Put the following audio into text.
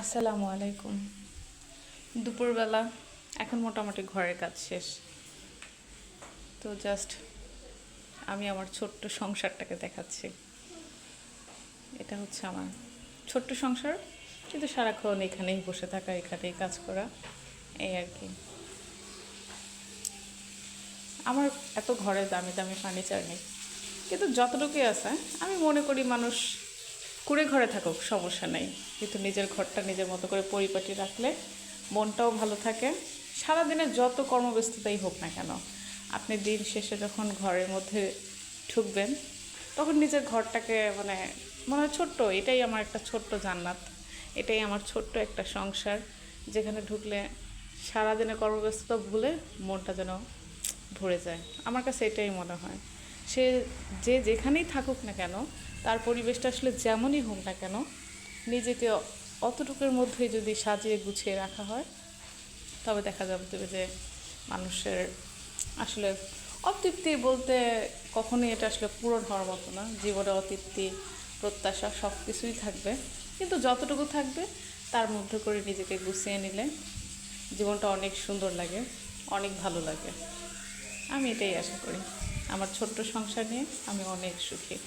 আসসালামু আলাইকুম। দুপুরবেলা এখন মোটামুটি ঘরের কাজ শেষ। তো জাস্ট আমি আমার ছোট্ট সংসারটাকে দেখাচ্ছি। এটা হচ্ছে আমার ছোট্ট সংসার, কিন্তু সারাক্ষণ এখানেই বসে থাকা, এখানেই কাজ করা, এই আর কি। আমার এত ঘরে দামি দামি ফার্নিচার নেই, কিন্তু যতটুকুই আছে আমি মনে করি মানুষ কুড়ে ঘরে থাকুক সমস্যা নেই, কিন্তু নিজের ঘরটা নিজের মতো করে পরিপাটি রাখলে মনটাও ভালো থাকে। সারাদিনে যত কর্মব্যস্ততাই হোক না কেন, আপনি দিন শেষে যখন ঘরের মধ্যে ঢুকবেন তখন নিজের ঘরটাকে মনে হয় ছোট্ট, এটাই আমার একটা ছোট্ট জান্নাত, এটাই আমার ছোট্ট একটা সংসার, যেখানে ঢুকলে সারাদিনে কর্মব্যস্ততা ভুলে মনটা যেন ভরে যায়। আমার কাছে এটাই মনে হয়। সে যে যেখানেই থাকুক না কেন, তার পরিবেশটা আসলে যেমনই হোক না কেন, নিজেকে অতটুকুর মধ্যেই যদি সাজিয়ে গুছিয়ে রাখা হয়, তবে দেখা যাবে যে মানুষের আসলে অতৃপ্তি বলতে কখনোই এটা আসলে পূরণ হওয়ার মতো না। জীবনে অতৃপ্তি, প্রত্যাশা সব কিছুই থাকবে, কিন্তু যতটুকু থাকবে তার মধ্যে করে নিজেকে গুছিয়ে নিলে জীবনটা অনেক সুন্দর লাগে, অনেক ভালো লাগে। আমি এটাই আশা করি। আমার ছোট্ট সংসার নিয়ে আমি অনেক সুখী।